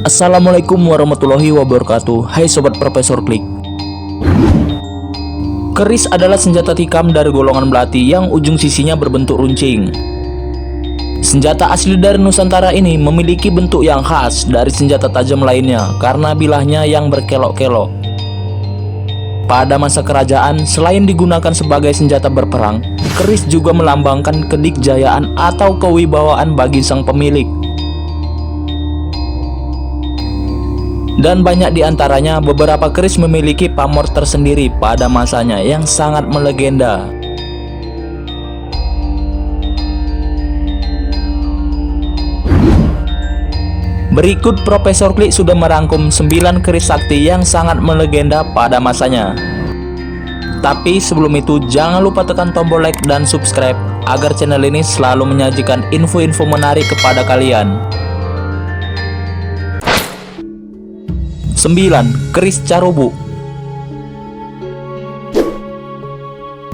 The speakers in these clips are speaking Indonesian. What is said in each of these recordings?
Assalamualaikum warahmatullahi wabarakatuh. Hai Sobat Profesor Klik. Keris adalah senjata tikam dari golongan belati yang ujung sisinya berbentuk runcing. Senjata asli dari Nusantara ini memiliki bentuk yang khas dari senjata tajam lainnya karena bilahnya yang berkelok-kelok. Pada masa kerajaan, selain digunakan sebagai senjata berperang, keris juga melambangkan kedikjayaan atau kewibawaan bagi sang pemilik. Dan banyak di antaranya, beberapa keris memiliki pamor tersendiri pada masanya yang sangat melegenda. Berikut Profesor Klik sudah merangkum 9 keris sakti yang sangat melegenda pada masanya. Tapi sebelum itu, jangan lupa tekan tombol like dan subscribe agar channel ini selalu menyajikan info-info menarik kepada kalian. 9. Keris Carubuk.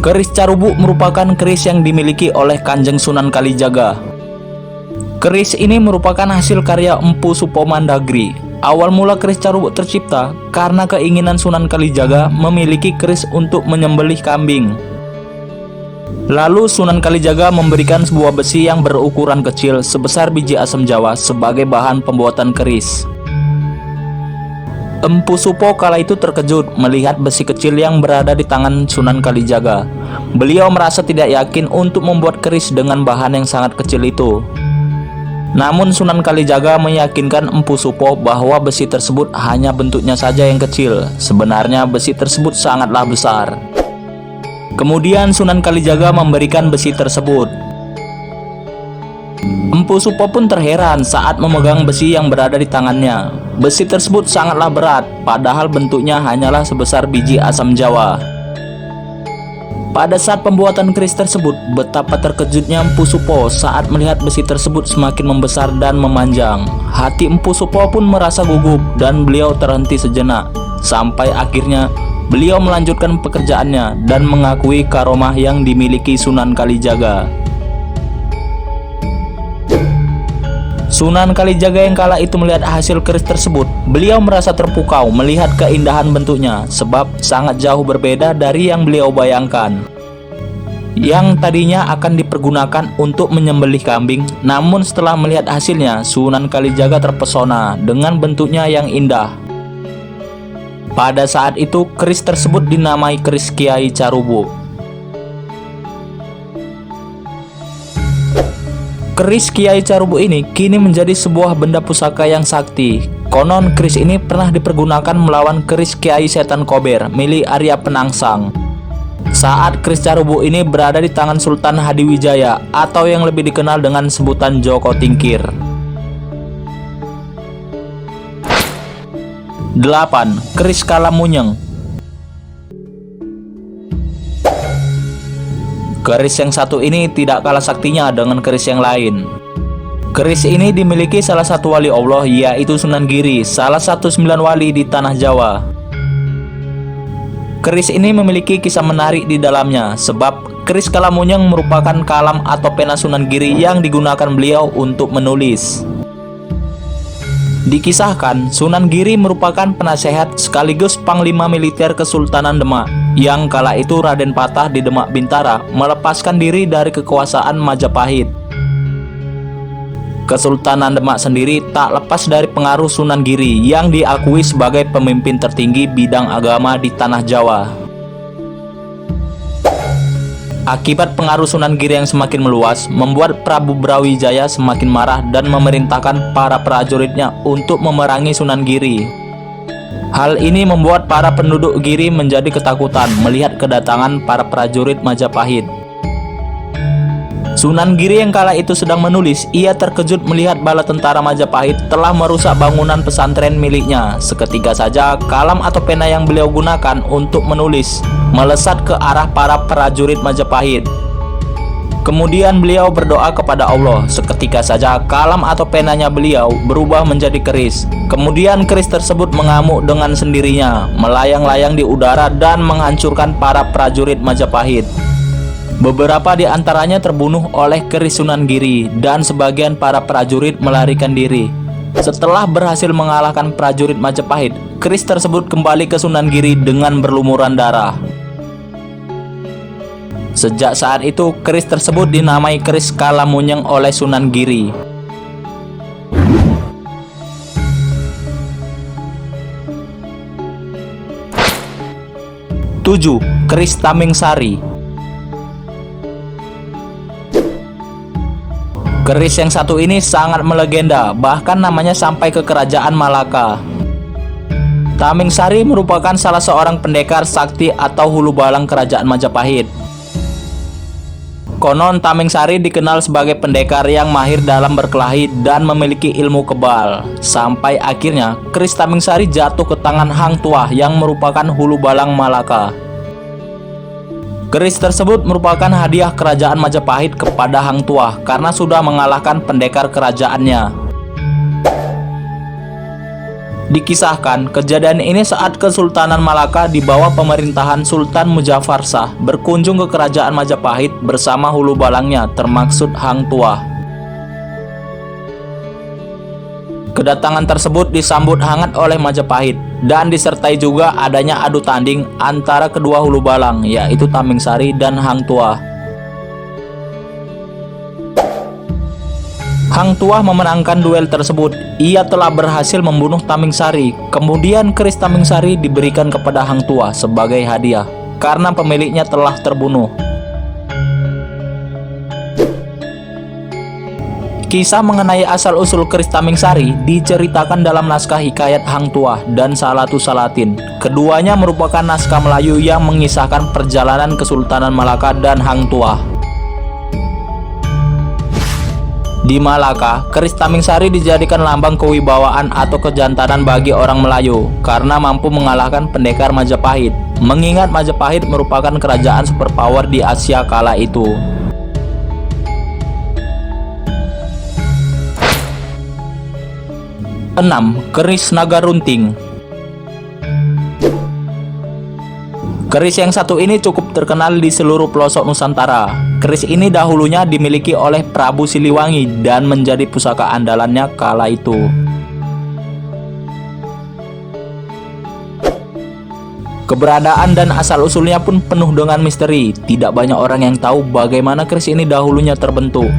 Keris Carubuk merupakan keris yang dimiliki oleh Kanjeng Sunan Kalijaga. Keris ini merupakan hasil karya Empu Supomandagri. Awal mula keris Carubuk tercipta karena keinginan Sunan Kalijaga memiliki keris untuk menyembelih kambing. Lalu Sunan Kalijaga memberikan sebuah besi yang berukuran kecil sebesar biji asam jawa sebagai bahan pembuatan keris. Empu Supo kala itu terkejut melihat besi kecil yang berada di tangan Sunan Kalijaga. Beliau merasa tidak yakin untuk membuat keris dengan bahan yang sangat kecil itu. Namun Sunan Kalijaga meyakinkan Empu Supo bahwa besi tersebut hanya bentuknya saja yang kecil. Sebenarnya besi tersebut sangatlah besar. Kemudian Sunan Kalijaga memberikan besi tersebut. Empu Supo pun terheran saat memegang besi yang berada di tangannya. Besi tersebut sangatlah berat, padahal bentuknya hanyalah sebesar biji asam jawa. Pada saat pembuatan keris tersebut, betapa terkejutnya Empu Supo saat melihat besi tersebut semakin membesar dan memanjang. Hati Empu Supo pun merasa gugup dan beliau terhenti sejenak. Sampai akhirnya beliau melanjutkan pekerjaannya dan mengakui karomah yang dimiliki Sunan Kalijaga. Sunan Kalijaga yang kala itu melihat hasil keris tersebut, beliau merasa terpukau melihat keindahan bentuknya sebab sangat jauh berbeda dari yang beliau bayangkan. Yang tadinya akan dipergunakan untuk menyembelih kambing, namun setelah melihat hasilnya, Sunan Kalijaga terpesona dengan bentuknya yang indah. Pada saat itu, keris tersebut dinamai keris Kiai Carubuk. Keris Kiai Carubuk ini kini menjadi sebuah benda pusaka yang sakti. Konon keris ini pernah dipergunakan melawan keris Kiai Setan Kober milik Arya Penangsang. Saat keris Carubuk ini berada di tangan Sultan Hadiwijaya atau yang lebih dikenal dengan sebutan Joko Tingkir. 8. Keris Kalamunyeng. Keris yang satu ini tidak kalah saktinya dengan keris yang lain. Keris ini dimiliki salah satu wali Allah, yaitu Sunan Giri, salah satu 9 wali di tanah Jawa. Keris ini memiliki kisah menarik di dalamnya, sebab keris Kalamunyeng merupakan kalam atau pena Sunan Giri yang digunakan beliau untuk menulis. Dikisahkan, Sunan Giri merupakan penasehat sekaligus panglima militer Kesultanan Demak, yang kala itu Raden Patah di Demak Bintara melepaskan diri dari kekuasaan Majapahit. Kesultanan Demak sendiri tak lepas dari pengaruh Sunan Giri yang diakui sebagai pemimpin tertinggi bidang agama di tanah Jawa. Akibat pengaruh Sunan Giri yang semakin meluas, membuat Prabu Brawijaya semakin marah dan memerintahkan para prajuritnya untuk memerangi Sunan Giri. Hal ini membuat para penduduk Giri menjadi ketakutan melihat kedatangan para prajurit Majapahit. Sunan Giri yang kala itu sedang menulis, ia terkejut melihat bala tentara Majapahit telah merusak bangunan pesantren miliknya. Seketika saja kalam atau pena yang beliau gunakan untuk menulis melesat ke arah para prajurit Majapahit. Kemudian beliau berdoa kepada Allah. Seketika saja kalam atau penanya beliau berubah menjadi keris. Kemudian keris tersebut mengamuk dengan sendirinya, melayang-layang di udara dan menghancurkan para prajurit Majapahit. Beberapa di antaranya terbunuh oleh keris Sunan Giri dan sebagian para prajurit melarikan diri. Setelah berhasil mengalahkan prajurit Majapahit, keris tersebut kembali ke Sunan Giri dengan berlumuran darah. Sejak saat itu, keris tersebut dinamai keris Kalamunyeng oleh Sunan Giri. Tujuh, keris Taming Sari. Keris yang satu ini sangat melegenda, bahkan namanya sampai ke kerajaan Malaka. Taming Sari merupakan salah seorang pendekar sakti atau hulu balang kerajaan Majapahit. Konon Taming Sari dikenal sebagai pendekar yang mahir dalam berkelahi dan memiliki ilmu kebal. Sampai akhirnya keris Taming Sari jatuh ke tangan Hang Tuah yang merupakan hulu balang Malaka. Keris tersebut merupakan hadiah kerajaan Majapahit kepada Hang Tuah karena sudah mengalahkan pendekar kerajaannya. Dikisahkan, kejadian ini saat Kesultanan Malaka di bawah pemerintahan Sultan Muzaffar Shah berkunjung ke kerajaan Majapahit bersama hulu balangnya, termaksud Hang Tuah. Kedatangan tersebut disambut hangat oleh Majapahit dan disertai juga adanya adu tanding antara kedua hulu balang, yaitu Taming Sari dan Hang Tuah. Hang Tuah memenangkan duel tersebut. Ia telah berhasil membunuh Taming Sari. Kemudian keris Taming Sari diberikan kepada Hang Tuah sebagai hadiah karena pemiliknya telah terbunuh. Kisah mengenai asal-usul keris Taming Sari diceritakan dalam naskah Hikayat Hang Tuah dan Salatu Salatin. Keduanya merupakan naskah Melayu yang mengisahkan perjalanan Kesultanan Malaka dan Hang Tuah. Di Malaka, keris Taming Sari dijadikan lambang kewibawaan atau kejantanan bagi orang Melayu karena mampu mengalahkan pendekar Majapahit, mengingat Majapahit merupakan kerajaan superpower di Asia kala itu. Enam, keris Naga Runting. Keris yang satu ini cukup terkenal di seluruh pelosok Nusantara. Keris ini dahulunya dimiliki oleh Prabu Siliwangi dan menjadi pusaka andalannya kala itu. Keberadaan dan asal-usulnya pun penuh dengan misteri. Tidak banyak orang yang tahu bagaimana keris ini dahulunya terbentuk.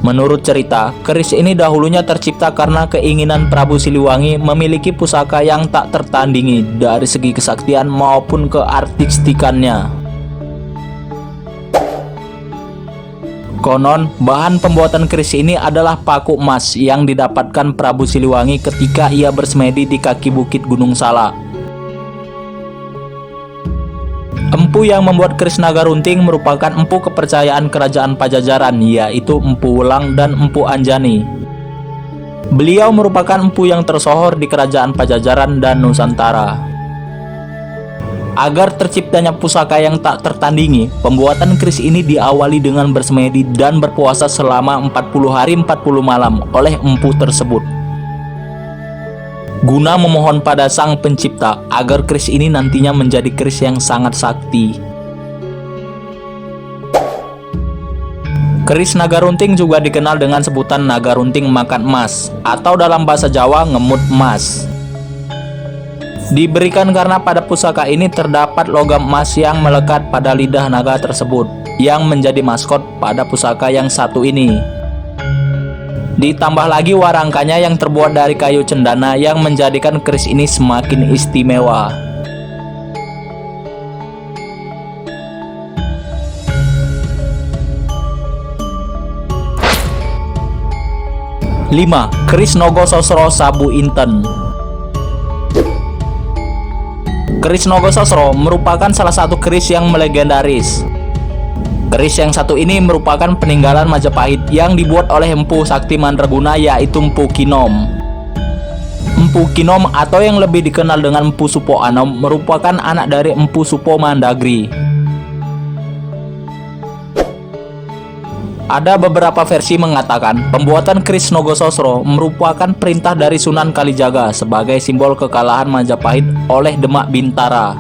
Menurut cerita, keris ini dahulunya tercipta karena keinginan Prabu Siliwangi memiliki pusaka yang tak tertandingi dari segi kesaktian maupun keartistikannya. Konon, bahan pembuatan keris ini adalah paku emas yang didapatkan Prabu Siliwangi ketika ia bersemedi di kaki bukit Gunung Salak. Empu yang membuat keris Naga Runting merupakan empu kepercayaan kerajaan Pajajaran, yaitu Empu Wulang dan Empu Anjani. Beliau merupakan empu yang tersohor di kerajaan Pajajaran dan Nusantara. Agar terciptanya pusaka yang tak tertandingi, pembuatan keris ini diawali dengan bersemedi dan berpuasa selama 40 hari 40 malam oleh empu tersebut, guna memohon pada Sang Pencipta agar keris ini nantinya menjadi keris yang sangat sakti. Keris Naga Runting juga dikenal dengan sebutan Naga Runting Makan Emas, atau dalam bahasa Jawa ngemut emas. Diberikan karena pada pusaka ini terdapat logam emas yang melekat pada lidah naga tersebut, yang menjadi maskot pada pusaka yang satu ini. Ditambah lagi warangkanya yang terbuat dari kayu cendana yang menjadikan keris ini semakin istimewa. Lima, keris Nogososro Sabu Inten. Keris Nogososro merupakan salah satu keris yang melegendaris. Keris yang satu ini merupakan peninggalan Majapahit yang dibuat oleh Empu Sakti Mandraguna, yaitu Empu Kinom. Empu Kinom atau yang lebih dikenal dengan Empu Supo Anom merupakan anak dari Empu Supo Mandagri. Ada beberapa versi mengatakan pembuatan keris Nogososro merupakan perintah dari Sunan Kalijaga sebagai simbol kekalahan Majapahit oleh Demak Bintara.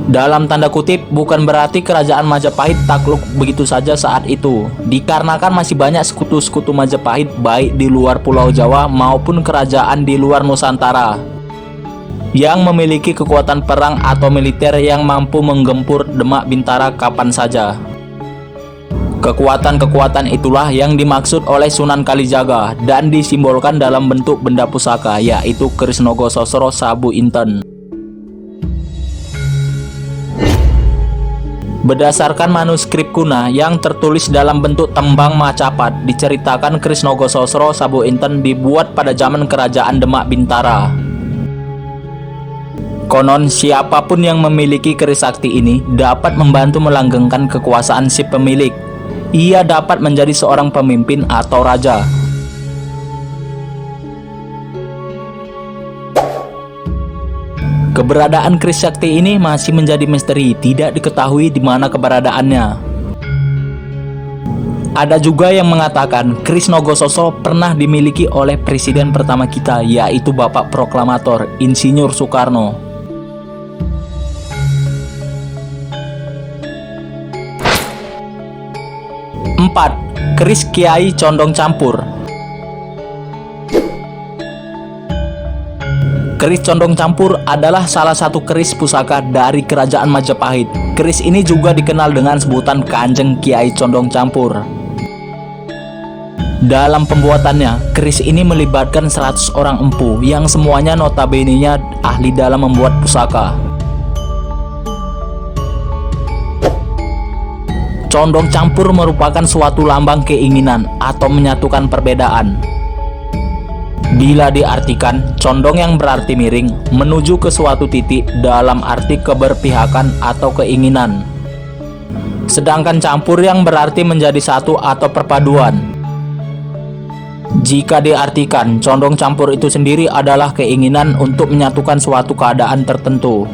Dalam tanda kutip, bukan berarti kerajaan Majapahit takluk begitu saja saat itu, dikarenakan masih banyak sekutu-sekutu Majapahit baik di luar Pulau Jawa maupun kerajaan di luar Nusantara yang memiliki kekuatan perang atau militer yang mampu menggempur Demak Bintara kapan saja. Kekuatan-kekuatan itulah yang dimaksud oleh Sunan Kalijaga dan disimbolkan dalam bentuk benda pusaka, yaitu keris Nogososro Sabu Inten. Berdasarkan manuskrip kuna yang tertulis dalam bentuk tembang macapat, diceritakan keris Nogososro Sabu Inten dibuat pada zaman kerajaan Demak Bintara. Konon, siapapun yang memiliki keris sakti ini dapat membantu melanggengkan kekuasaan si pemilik. Ia dapat menjadi seorang pemimpin atau raja. Keberadaan keris sakti ini masih menjadi misteri, tidak diketahui di mana keberadaannya. Ada juga yang mengatakan keris Nogososro pernah dimiliki oleh presiden pertama kita, yaitu Bapak Proklamator Insinyur Soekarno. 4. Keris Kiai Condong Campur. Keris Condong Campur adalah salah satu keris pusaka dari kerajaan Majapahit. Keris ini juga dikenal dengan sebutan Kanjeng Kiai Condong Campur. Dalam pembuatannya, keris ini melibatkan 100 orang empu yang semuanya notabene-nya ahli dalam membuat pusaka. Condong campur merupakan suatu lambang keinginan atau menyatukan perbedaan. Bila diartikan, condong yang berarti miring menuju ke suatu titik dalam arti keberpihakan atau keinginan. Sedangkan campur yang berarti menjadi satu atau perpaduan. Jika diartikan, condong campur itu sendiri adalah keinginan untuk menyatukan suatu keadaan tertentu.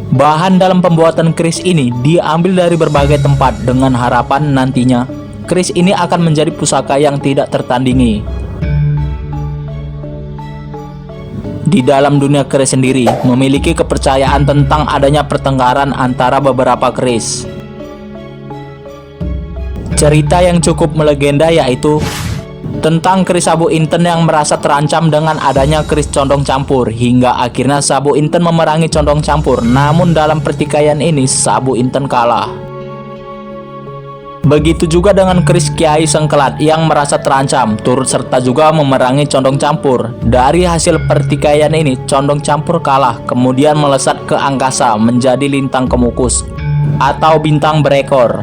Bahan dalam pembuatan keris ini diambil dari berbagai tempat dengan harapan nantinya keris ini akan menjadi pusaka yang tidak tertandingi. Di dalam dunia keris sendiri memiliki kepercayaan tentang adanya pertengkaran antara beberapa keris. Cerita yang cukup melegenda yaitu tentang keris Sabu Inten yang merasa terancam dengan adanya keris Condong Campur, hingga akhirnya Sabu Inten memerangi Condong Campur. Namun dalam pertikaian ini Sabu Inten kalah. Begitu juga dengan keris Kiai Sengkelat yang merasa terancam, turut serta juga memerangi Condong Campur. Dari hasil pertikaian ini Condong Campur kalah, kemudian melesat ke angkasa menjadi lintang kemukus atau bintang berekor,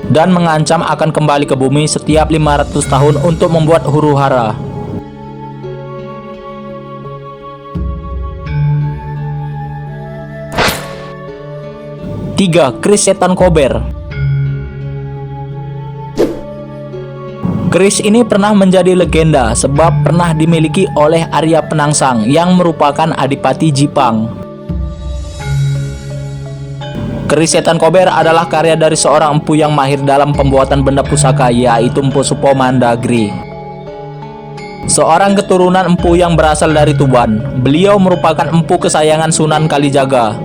dan mengancam akan kembali ke bumi setiap 500 tahun untuk membuat huru-hara. Tiga, keris Setan Kober. Keris ini pernah menjadi legenda sebab pernah dimiliki oleh Arya Penangsang yang merupakan Adipati Jipang. Keris Setan Kober adalah karya dari seorang empu yang mahir dalam pembuatan benda pusaka, yaitu Empu Supo Mandagri. Seorang keturunan empu yang berasal dari Tuban, beliau merupakan empu kesayangan Sunan Kalijaga.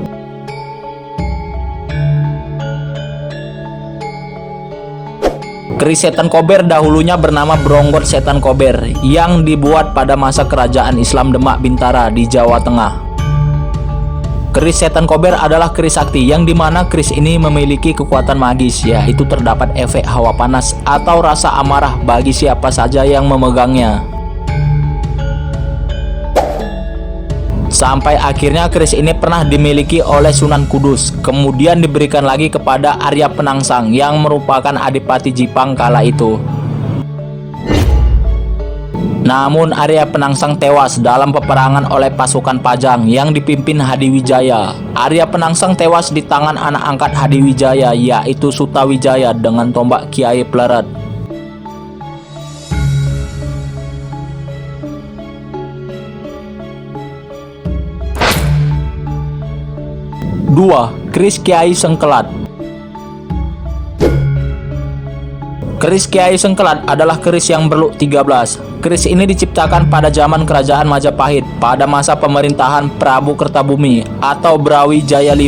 Keris Setan Kober dahulunya bernama Bronggot Setan Kober yang dibuat pada masa kerajaan Islam Demak Bintara di Jawa Tengah. Keris Setan Kober adalah keris sakti yang dimana keris ini memiliki kekuatan magis, yaitu terdapat efek hawa panas atau rasa amarah bagi siapa saja yang memegangnya. Sampai akhirnya keris ini pernah dimiliki oleh Sunan Kudus, kemudian diberikan lagi kepada Arya Penangsang yang merupakan Adipati Jipang kala itu. Namun Arya Penangsang tewas dalam peperangan oleh pasukan Pajang yang dipimpin Hadiwijaya. Arya Penangsang tewas di tangan anak angkat Hadiwijaya, yaitu Sutawijaya dengan tombak Kiai Pleret. Dua, keris Kiai Sengkelat. Keris Kiai Sengkelat adalah keris yang berluk 13. Keris ini diciptakan pada zaman Kerajaan Majapahit pada masa pemerintahan Prabu Kertabumi atau Brawijaya V.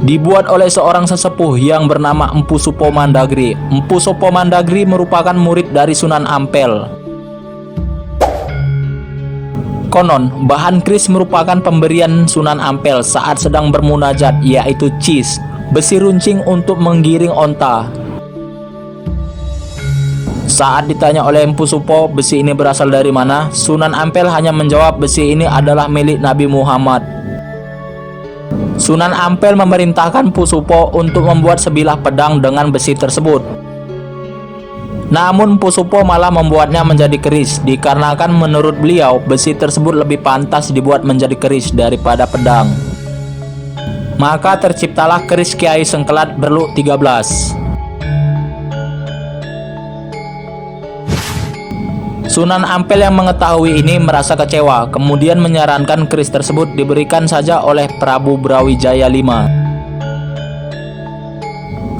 Dibuat oleh seorang sesepuh yang bernama Empu Supo Mandagri. Empu Supo Mandagri merupakan murid dari Sunan Ampel. Konon, bahan keris merupakan pemberian Sunan Ampel saat sedang bermunajat, yaitu cis, besi runcing untuk menggiring onta. Saat ditanya oleh Empu Supo besi ini berasal dari mana, Sunan Ampel hanya menjawab besi ini adalah milik Nabi Muhammad. Sunan Ampel memerintahkan Empu Supo untuk membuat sebilah pedang dengan besi tersebut. Namun Empu Supo malah membuatnya menjadi keris, dikarenakan menurut beliau besi tersebut lebih pantas dibuat menjadi keris daripada pedang. Maka terciptalah keris Kiai Sengkelat berluk 13. Sunan Ampel yang mengetahui ini merasa kecewa, kemudian menyarankan keris tersebut diberikan saja oleh Prabu Brawijaya V.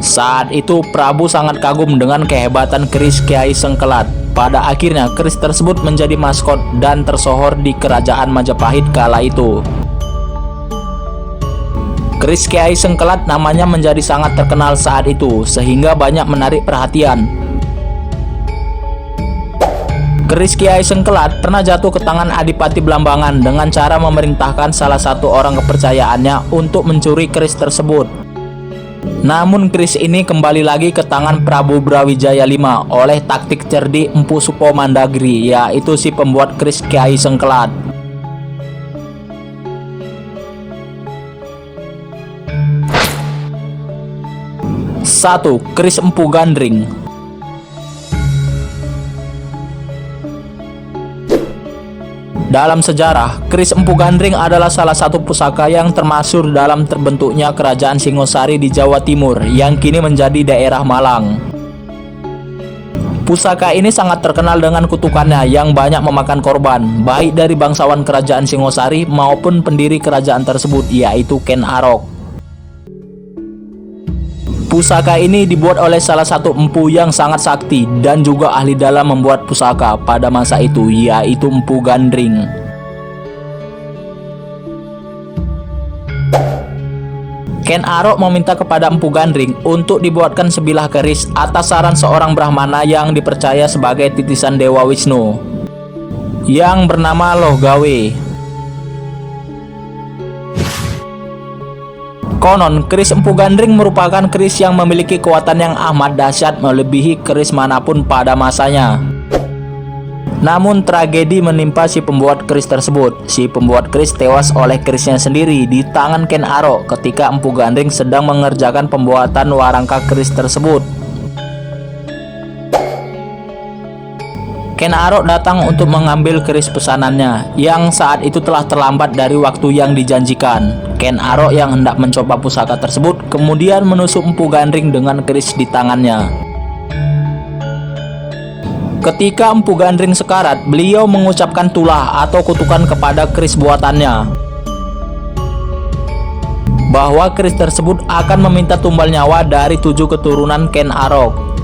Saat itu Prabu sangat kagum dengan kehebatan keris Kiai Sengkelat. Pada akhirnya keris tersebut menjadi maskot dan tersohor di Kerajaan Majapahit kala itu. Keris Kiai Sengkelat namanya menjadi sangat terkenal saat itu, sehingga banyak menarik perhatian. Keris Kiai Sengkelat pernah jatuh ke tangan Adipati Blambangan dengan cara memerintahkan salah satu orang kepercayaannya untuk mencuri keris tersebut. Namun keris ini kembali lagi ke tangan Prabu Brawijaya V oleh taktik cerdik Empu Supo Mandagri, yaitu si pembuat keris Kiai Sengkelat. Satu, keris Empu Gandring. Dalam sejarah, keris Empu Gandring adalah salah satu pusaka yang termasyhur dalam terbentuknya Kerajaan Singosari di Jawa Timur yang kini menjadi daerah Malang. Pusaka ini sangat terkenal dengan kutukannya yang banyak memakan korban, baik dari bangsawan Kerajaan Singosari maupun pendiri kerajaan tersebut, yaitu Ken Arok. Pusaka ini dibuat oleh salah satu empu yang sangat sakti dan juga ahli dalam membuat pusaka pada masa itu, yaitu Empu Gandring. Ken Arok meminta kepada Empu Gandring untuk dibuatkan sebilah keris atas saran seorang Brahmana yang dipercaya sebagai titisan Dewa Wisnu, yang bernama Loh Gawe. Konon, keris Empu Gandring merupakan keris yang memiliki kekuatan yang amat dahsyat melebihi keris manapun pada masanya. Namun tragedi menimpa si pembuat keris tersebut. Si pembuat keris tewas oleh kerisnya sendiri di tangan Ken Arok ketika Empu Gandring sedang mengerjakan pembuatan warangka keris tersebut. Ken Arok datang untuk mengambil keris pesanannya, yang saat itu telah terlambat dari waktu yang dijanjikan. Ken Arok yang hendak mencoba pusaka tersebut kemudian menusuk Empu Gandring dengan keris di tangannya. Ketika Empu Gandring sekarat, beliau mengucapkan tulah atau kutukan kepada keris buatannya, bahwa keris tersebut akan meminta tumbal nyawa dari 7 keturunan Ken Arok.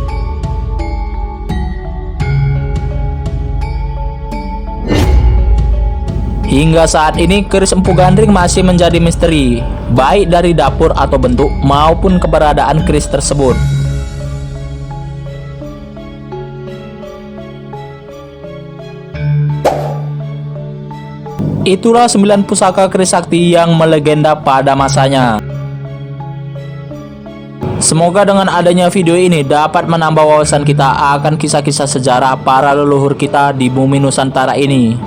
Hingga saat ini keris Empu Gandring masih menjadi misteri, baik dari dapur atau bentuk maupun keberadaan keris tersebut. Itulah 9 pusaka keris sakti yang melegenda pada masanya. Semoga dengan adanya video ini dapat menambah wawasan kita akan kisah-kisah sejarah para leluhur kita di bumi Nusantara ini,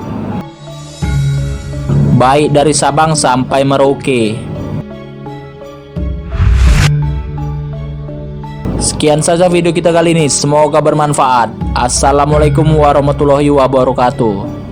baik dari Sabang sampai Merauke. Sekian saja video kita kali ini, semoga bermanfaat. Assalamualaikum warahmatullahi wabarakatuh.